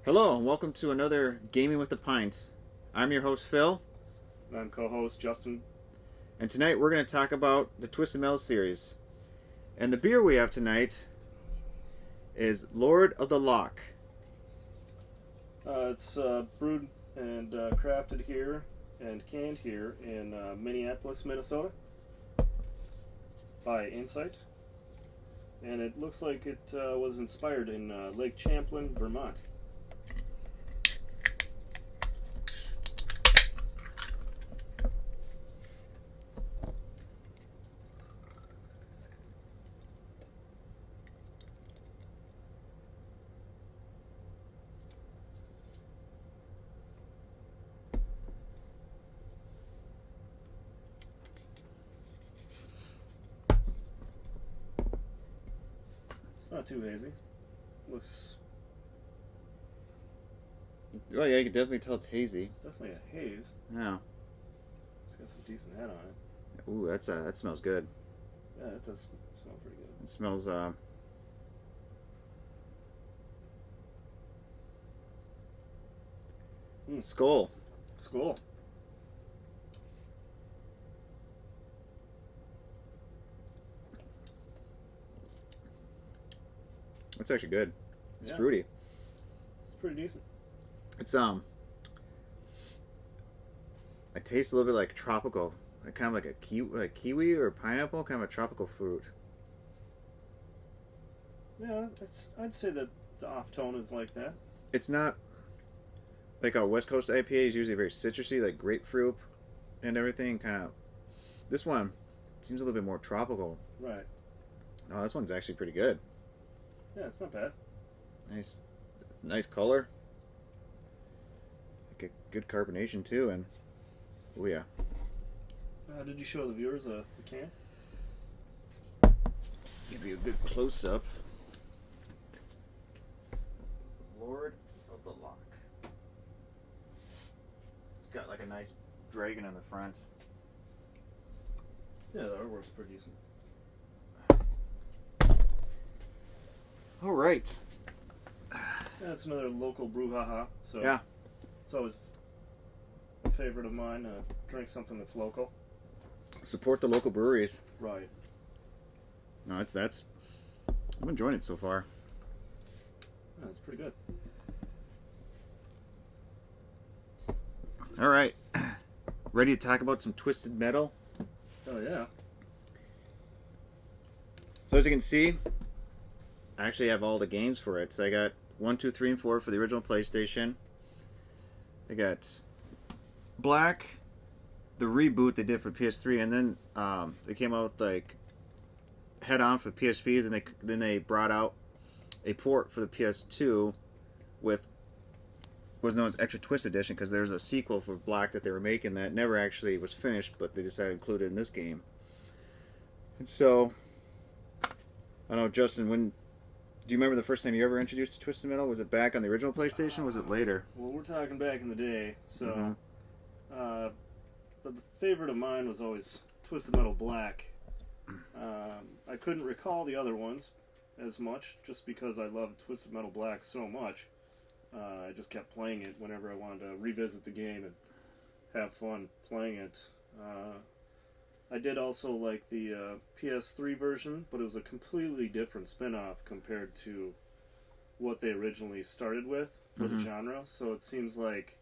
Hello, and welcome to another Gaming with the Pint. I'm your host, Phil, And I'm co-host Justin. and tonight we're going to talk about the Twisted Metal series. And the beer we have tonight is Lord of the Loch. It's brewed and crafted here and canned here in Minneapolis, Minnesota by Insight. And it looks like it was inspired in Lake Champlain, Vermont. It's not too hazy. Looks, Oh yeah, you can definitely tell it's hazy. it's definitely a haze. Yeah. It's got some decent head on it. Ooh, that smells good. Yeah, it does smell pretty good. It smells Skull. It's cool. It's actually good. It's Yeah. fruity. It's pretty decent. It's I taste a little bit like tropical, like kind of like a kiwi or pineapple, kind of a tropical fruit. Yeah, I'd say that the off tone is like that. It's not like our West Coast IPA is usually very citrusy, like grapefruit and everything. Kind of, this one seems a little bit more tropical. Right. Oh, this one's actually pretty good. Yeah, it's not bad. Nice, it's a nice color. It's like a good carbonation too, and oh yeah. Did you show the viewers the can? Give you a good close up. Lord of the Loch. It's got like a nice dragon on the front. Yeah, the artwork's pretty decent. All right. Yeah, it's another local brouhaha. So Yeah. it's always a favorite of mine to drink something that's local. Support the local breweries. Right. No, that's. I'm enjoying it so far. Yeah, it's pretty good. All right. Ready to talk about some Twisted Metal? Oh yeah. So as you can see, I actually have all the games for it. So I got 1, 2, 3, and 4 for the original PlayStation. I got Black, the reboot they did for PS3, and then they came out with like Head On for PSP. Then they brought out a port for the PS2 with what was known as Extra Twist Edition, because there's a sequel for Black that they were making that never actually was finished, but they decided to include it in this game. And so, I don't know, Justin, do you remember the first time you ever introduced to Twisted Metal? Was it back on the original PlayStation, or was it later? Well, we're talking back in the day, so Mhm. the favorite of mine was always Twisted Metal Black. I couldn't recall the other ones as much, just because I loved Twisted Metal Black so much. I just kept playing it whenever I wanted to revisit the game and have fun playing it. I did also like the PS3 version, but it was a completely different spin-off compared to what they originally started with for the genre. So it seems like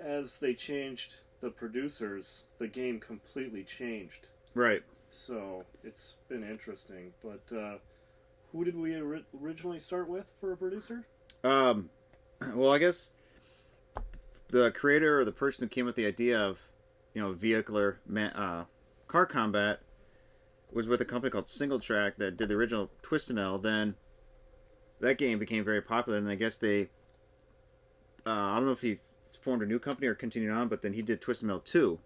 as they changed the producers, the game completely changed. Right. So it's been interesting. But who did we originally start with for a producer? Well, I guess the creator or the person who came with the idea of, vehicular car combat was with a company called Single Track that did the original Twisted Metal. Then that game became very popular, and I guess they, I don't know if he formed a new company or continued on, but then he did Twisted Metal 2.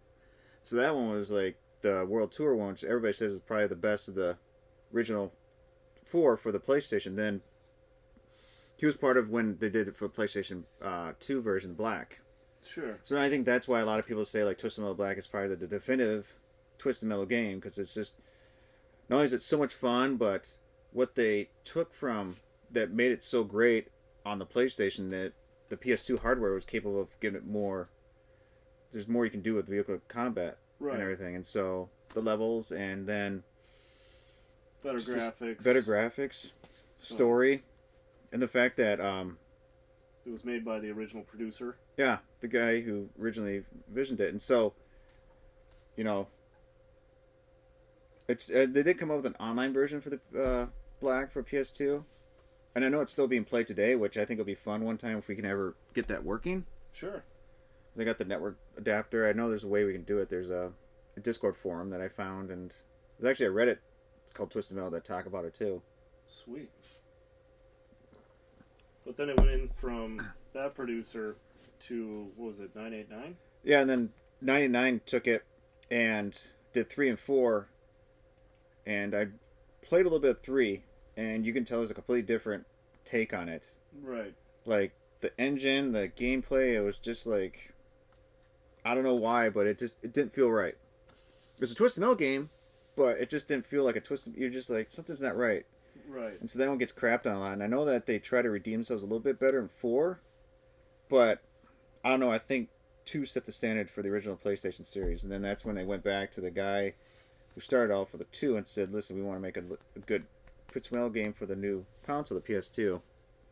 So that one was like the World Tour one, which everybody says is probably the best of the original 4 for the PlayStation. Then he was part of when they did it for PlayStation 2 version, Black. Sure. So I think that's why a lot of people say like Twisted Metal Black is probably the definitive Twisted Metal game, because it's just, not only is it so much fun, but what they took from that made it so great on the PlayStation that the PS2 hardware was capable of giving it more. There's more you can do with vehicle combat and everything, and so the levels and then better graphics, story, and the fact that it was made by the original producer. Yeah, the guy who originally visioned it, and so you know, it's they did come up with an online version for the Black for PS2, and I know it's still being played today, which I think will be fun one time if we can ever get that working. Sure. I got the network adapter. I know there's a way we can do it. There's a Discord forum that I found, and there's actually a Reddit. It's called Twisted Metal that talk about it too. Sweet. But then it went in from that producer to, what was it, 989? Yeah, and then 99 took it and did 3 and 4, and I played a little bit of 3, and you can tell there's a completely different take on it. Right. Like the engine, the gameplay, it was just like, I don't know why, but it didn't feel right. It was a Twisted Metal game, but it just didn't feel like a Twisted. You're just like, something's not right. Right. And so that one gets crapped on a lot. And I know that they try to redeem themselves a little bit better in 4, but I don't know. I think 2 set the standard for the original PlayStation series, and then that's when they went back to the guy who started off with the 2 and said, "Listen, we want to make a good Twisted Metal game for the new console, the PS2,"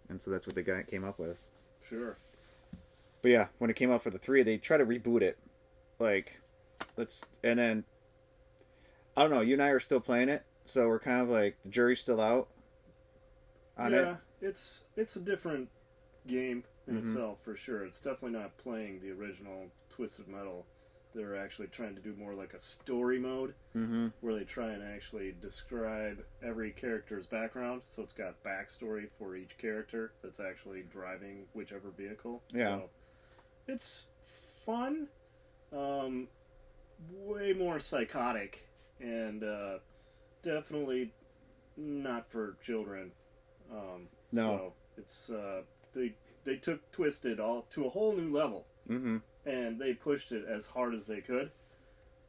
and so that's what the guy came up with. Sure. But yeah, when it came out for the 3, they tried to reboot it, and then I don't know. You and I are still playing it, so we're kind of like the jury's still out on it. Yeah, it's a different game in itself for sure. It's definitely not playing the original Twisted Metal. They're actually trying to do more like a story mode, where they try and actually describe every character's background. So it's got backstory for each character that's actually driving whichever vehicle. Yeah. So it's fun, way more psychotic, and definitely not for children. No. So it's they took Twisted all to a whole new level, and they pushed it as hard as they could,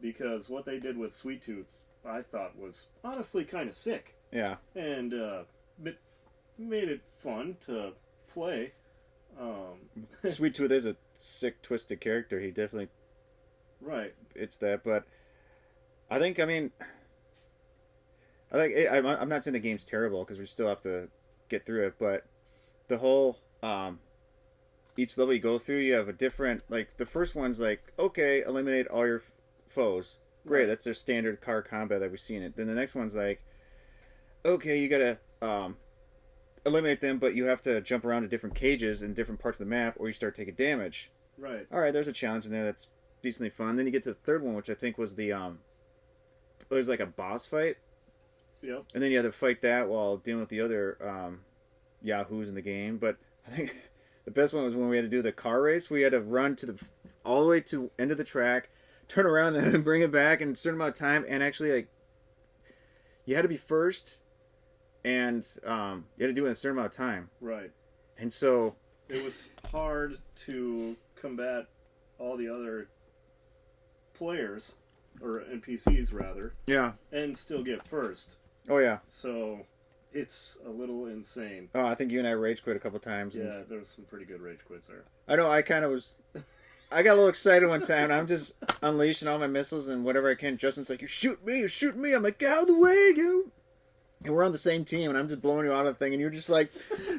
because what they did with Sweet Tooth, I thought, was honestly kind of sick. Yeah. And it made it fun to play. Sweet Tooth is a sick, twisted character. He definitely. Right. It's that, but I think I'm not saying the game's terrible because we still have to get through it, but the whole each level you go through, you have a different, like the first one's like, okay, eliminate all your foes. Great, that's their standard car combat that we've seen it. Then the next one's like, okay, you gotta eliminate them, but you have to jump around to different cages in different parts of the map, or you start taking damage. Right. All right, there's a challenge in there that's decently fun. Then you get to the third one, which I think was the there's like a boss fight. Yep. And then you had to fight that while dealing with the other yahoos in the game. But I think the best one was when we had to do the car race. We had to run all the way to end of the track, turn around, and then bring it back in a certain amount of time. And actually, like, you had to be first, and you had to do it in a certain amount of time. Right. And so it was hard to combat all the other players, or NPCs rather. Yeah. And still get first. Oh yeah. So it's a little insane. Oh, I think you and I rage quit a couple times. Yeah, there was some pretty good rage quits there. I know. I kind of was. I got a little excited one time, and I'm just unleashing all my missiles and whatever I can. Justin's like, "You're shooting me! You're shooting me!" I'm like, "Get out of the way, you!" And we're on the same team, and I'm just blowing you out of the thing, and you're just like,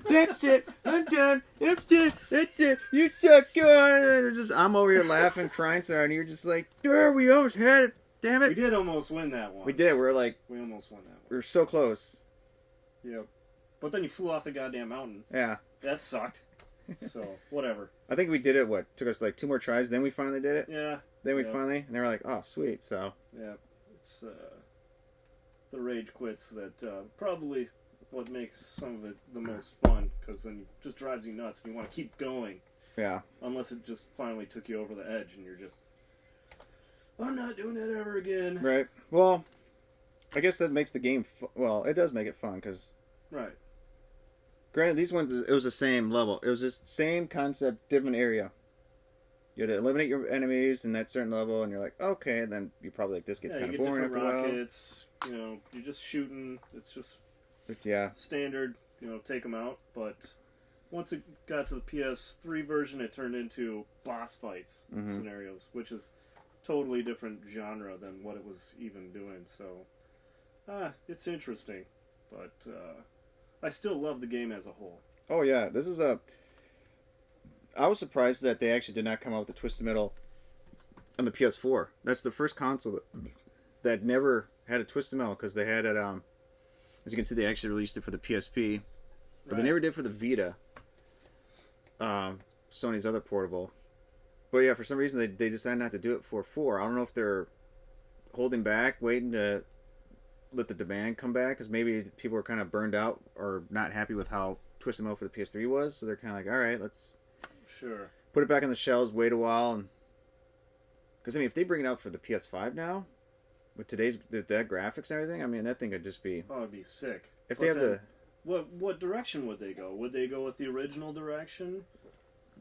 "That's it! I'm done! That's it! That's it! You suck!" I'm over here laughing, crying so hard, and you're just like, "There, we almost had it! Damn it!" We did almost win that one. We did. We almost won that one. We were so close. Yep. But then you flew off the goddamn mountain. Yeah. That sucked. So, whatever. I think we did it, took us like 2 more tries, then we finally did it? Yeah. Then we finally, and they were like, "Oh, sweet," so. Yeah. It's, the rage quits that, probably what makes some of it the most fun, because then it just drives you nuts, and you want to keep going. Yeah. Unless it just finally took you over the edge, and you're just, I'm not doing that ever again. Right. Well, I guess that makes the game, well, it does make it fun, because... Right. Granted, these ones, it was the same level. It was just same concept, different area. You had to eliminate your enemies in that certain level, and you're like, okay, and then you probably like, this gets kind of boring after a while. Rockets, you know, you're just shooting. It's just yeah, standard, you know, take them out. But once it got to the PS3 version, it turned into boss fights scenarios, which is totally different genre than what it was even doing. So, it's interesting, but I still love the game as a whole. Oh yeah, this is a. I was surprised that they actually did not come out with the Twisted Metal on the PS4. That's the first console that never had a Twisted Metal, because they had it. As you can see, they actually released it for the PSP, but they never did for the Vita. Sony's other portable. But yeah, for some reason they decided not to do it for 4. I don't know if they're holding back, waiting to let the demand come back, because maybe people were kind of burned out or not happy with how Twisted Metal for the PS3 was, so they're kind of like, all right, let's put it back on the shelves, wait a while, and because I mean, if they bring it out for the PS5 now, with today's that graphics and everything, I mean, that thing could just be. Oh, it'd be sick. If they have the. What direction would they go? Would they go with the original direction?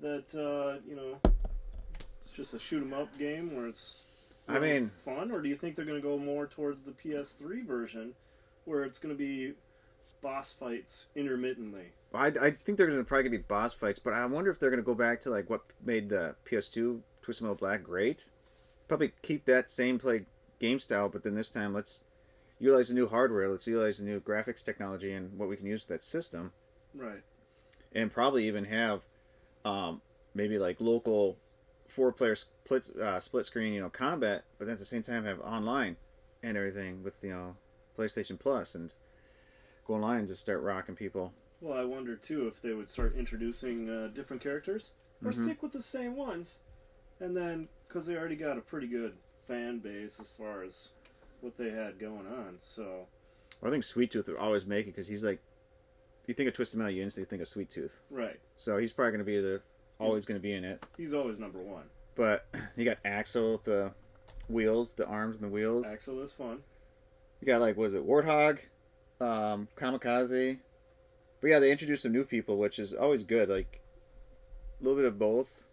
That it's just a shoot 'em up game where it's. Fun, or do you think they're going to go more towards the PS3 version, where it's going to be boss fights intermittently? I think they're going to probably be boss fights, but I wonder if they're going to go back to like what made the PS2 Twisted Metal Black great. Probably keep that same play game style, but then this time let's utilize the new hardware, let's utilize the new graphics technology and what we can use with that system. Right. And probably even have maybe like local 4-player split screen, combat, but then at the same time have online and everything with PlayStation Plus, and go online and just start rocking people. Well, I wonder too if they would start introducing different characters, or stick with the same ones, and then because they already got a pretty good fan base as far as what they had going on. So I think Sweet Tooth would always make it, because he's like, you think of Twisted Metal, you instantly think of Sweet Tooth. Right. So he's probably going to be always going to be in it. He's always number one. But you got Axel with the wheels, the arms and the wheels. Axel is fun. You got Warthog, Kamikaze. But yeah, they introduced some new people, which is always good. Like a little bit of both.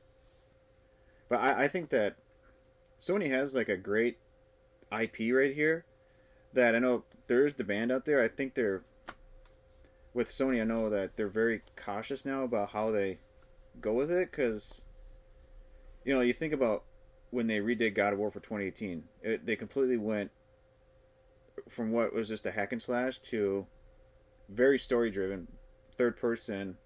But I think that Sony has like a great IP right here. That I know there is demand out there. I think with Sony, I know that they're very cautious now about how they go with it, because you think about when they redid God of War for 2018, they completely went from what was just a hack and slash to very story driven, third person,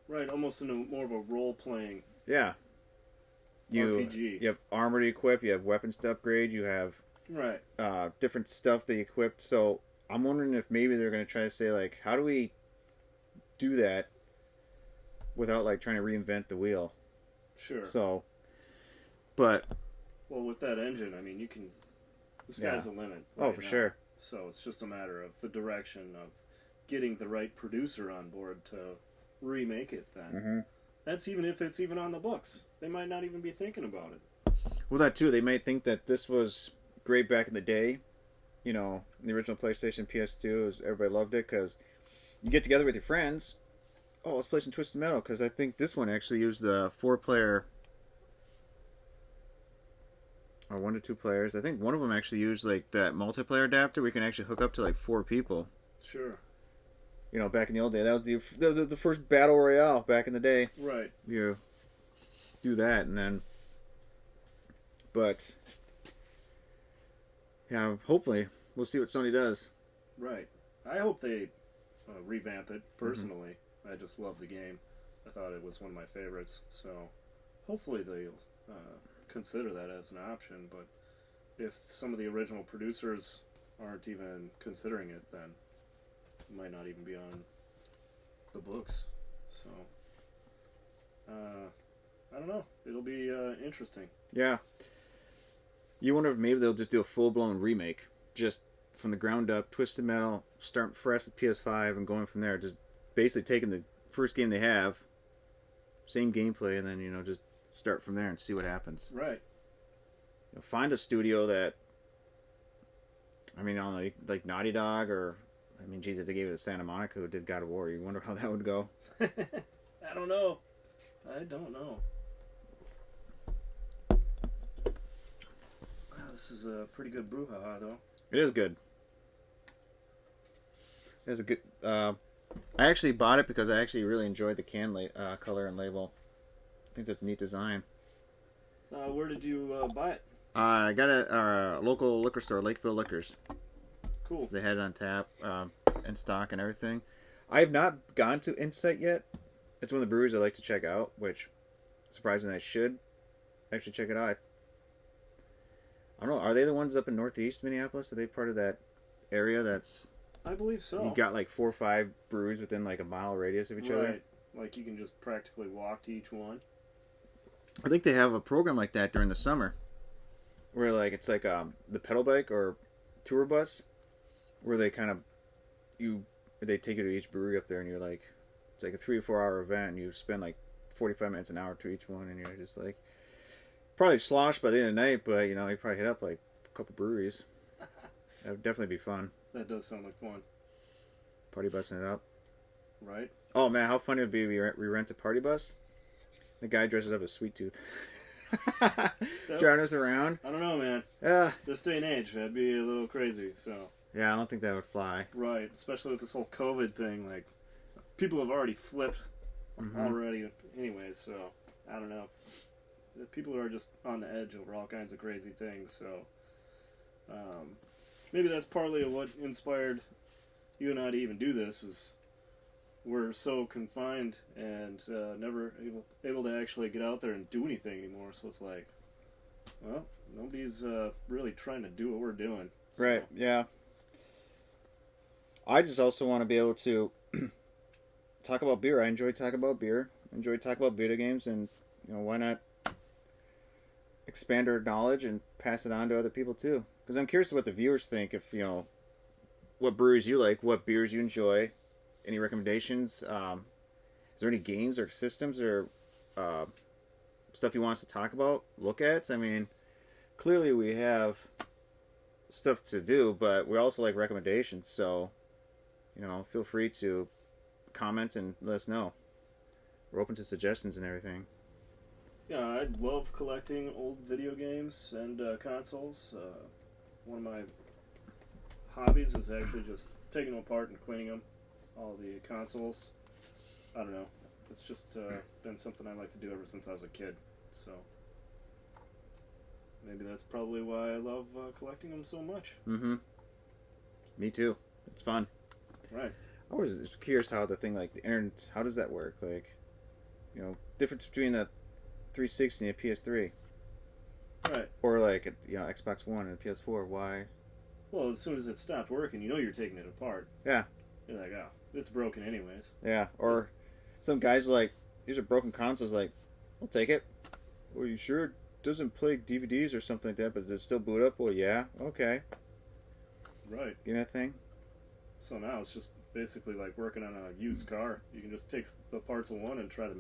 right, almost in more of a role playing RPG. You have armor to equip, you have weapons to upgrade, you have different stuff they equipped. So I'm wondering if maybe they're going to try to say, like, how do we do that without like trying to reinvent the wheel? Sure. So, but with that engine, I mean, the sky's the limit. Right for sure. So it's just a matter of the direction of getting the right producer on board to remake it. Then that's even if it's even on the books. They might not even be thinking about it. Well, that too. They might think that this was great back in the day. The original PlayStation, PS2, everybody loved it because you get together with your friends. Oh, let's play some Twisted Metal, because I think this one actually used the 4-player, or 1 to 2 players. I think one of them actually used like that multiplayer adapter. We can actually hook up to like 4 people. Sure. Back in the old day, that was the first battle royale back in the day. Right. You do that, and then, but yeah, hopefully we'll see what Sony does. Right. I hope they revamp it personally. I just love the game. I thought it was one of my favorites. So hopefully they'll consider that as an option. But if some of the original producers aren't even considering it, then it might not even be on the books. So I don't know. It'll be interesting. Yeah. You wonder if maybe they'll just do a full-blown remake, just from the ground up, Twisted Metal, starting fresh with PS5 and going from there. Just basically taking the first game they have, same gameplay, and then just start from there and see what happens. Right. Find a studio that, I don't know, like Naughty Dog, or geez, if they gave it to Santa Monica who did God of War, you wonder how that would go. I don't know. This is a pretty good brouhaha, though. It is good. It has a good. I actually bought it because I actually really enjoyed the color and label. I think that's a neat design. Where did you buy it? I got it at our local liquor store, Lakeville Liquors. Cool. They had it on tap, in stock and everything. I have not gone to Insight yet. It's one of the breweries I like to check out, which, surprisingly, I should actually check it out. I don't know. Are they the ones up in Northeast Minneapolis? Are they part of that area that's... I believe so. You got like 4 or 5 breweries within like a mile radius of each other? Right. Like you can just practically walk to each one. I think they have a program like that during the summer. Where like it's like the pedal bike or tour bus. Where they kind of... They take you to each brewery up there and you're like... It's like a 3 or 4 hour event and you spend like 45 minutes, an hour to each one and you're just like... Probably sloshed by the end of the night, but you know, you probably hit up like a couple breweries. That would definitely be fun. That does sound like fun. Party busing it up. Right. Oh man, how funny it would be if we rent a party bus. The guy dresses up as Sweet Tooth. Driving us around. I don't know, man. Yeah. This day and age, that'd be a little crazy, so. Yeah, I don't think that would fly. Right, especially with this whole COVID thing. Like, people have already flipped already anyways, so I don't know. People are just on the edge over all kinds of crazy things, so maybe that's partly what inspired you and I to even do this, is we're so confined and never able to actually get out there and do anything anymore, so it's like, well, nobody's really trying to do what we're doing. So. Right, yeah. I just also want to be able to talk about beer. I enjoy talking about beer. I enjoy talking about video games, and you know, why not expand our knowledge and pass it on to other people too? Because I'm curious what the viewers think. If you know, what breweries you like, what beers you enjoy, any recommendations. Is there any games or systems or stuff you want us to talk about, look at? I mean, clearly we have stuff to do, but we also like recommendations. So, you know, feel free to comment and let us know. We're open to suggestions and everything. Yeah, I love collecting old video games and consoles. One of my hobbies is actually just taking them apart and cleaning them. All the consoles. I don't know. It's just been something I like to do ever since I was a kid. So maybe that's probably why I love collecting them so much. Mm-hmm. Me too. It's fun. Right. I was curious how the thing like the internet, how does that work? Like, you know, difference between a 360 and a PS3. Right. Or like, you know, Xbox One and a PS4. Why? Well, as soon as it stopped working, you know you're taking it apart. Yeah. You're like, oh, it's broken anyways. Yeah. Or some guys like, these are broken consoles. Like, I'll take it. Well, you sure it doesn't play DVDs or something like that, but does it still boot up? Well, yeah. Okay. Right. You know that thing? So now it's just basically like working on a used car. You can just take the parts of one and try to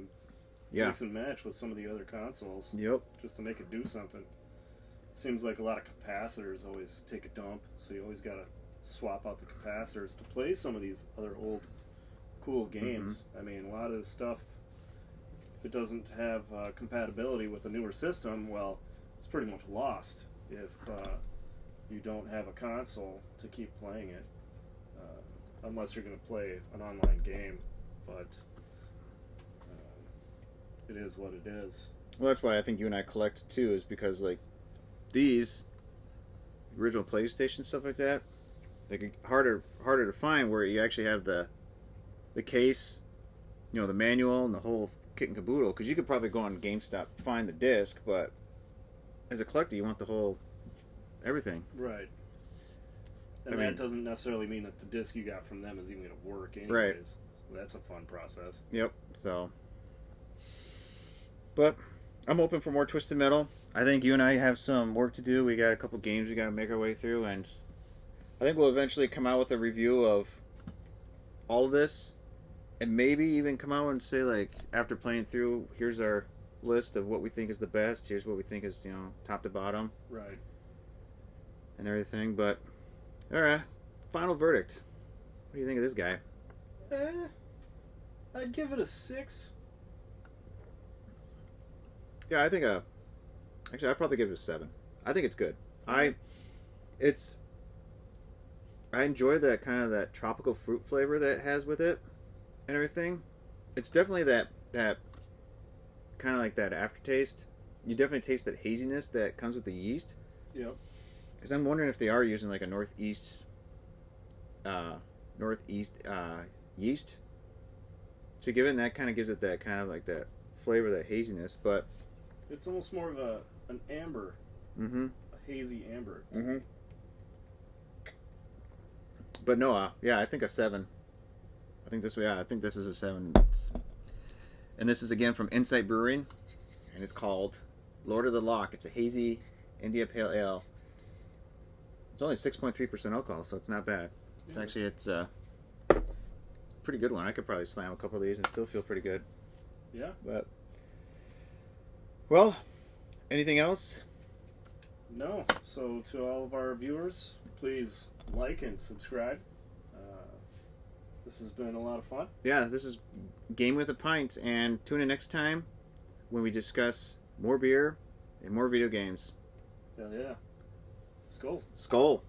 mix and match with some of the other consoles. Yep. Just to make it do something. Seems like a lot of capacitors always take a dump, so you always got to swap out the capacitors to play some of these other old cool games. I mean, a lot of this stuff, if it doesn't have compatibility with a newer system, well, it's pretty much lost if you don't have a console to keep playing it. Unless you're going to play an online game, but it is what it is. Well, that's why I think you and I collect too, is because like these original PlayStation stuff like that, they get harder to find, where you actually have the case, you know, the manual and the whole kit and caboodle. Because you could probably go on GameStop find the disc, but as a collector, you want the whole everything. Right. And that doesn't necessarily mean that the disc you got from them is even going to work anyways. Right. So that's a fun process. Yep. So, but I'm open for more Twisted Metal. I think you and I have some work to do. We got a couple games we got to make our way through, and I think we'll eventually come out with a review of all of this, and maybe even come out and say, like, after playing through, here's our list of what we think is the best. Here's what we think is, you know, top to bottom. Right. And everything, but all right, final verdict. What do you think of this guy? I'd give it a 6. Yeah, I think actually I'd probably give it a 7. I think it's good. I enjoy that kind of that tropical fruit flavor that it has with it. and everything. It's definitely that kind of like that aftertaste. You definitely taste that haziness that comes with the yeast. Yep. Because I'm wondering if they are using like a northeast yeast to give it, and that kind of gives it that kind of like that flavor, that haziness. But it's almost more of an amber, mm-hmm. a hazy amber. Mm-hmm. But no, yeah, I think a 7. I think this is a 7. And this is again from Insight Brewing, and it's called Lord of the Loch. It's a hazy India Pale Ale. It's only 6.3% alcohol, so it's not bad. It's a pretty good one. I could probably slam a couple of these and still feel pretty good. Yeah. But well, anything else? No. So to all of our viewers, please like and subscribe. This has been a lot of fun. Yeah, this is Game with a Pint, and tune in next time when we discuss more beer and more video games. Hell yeah. Skål. Skål.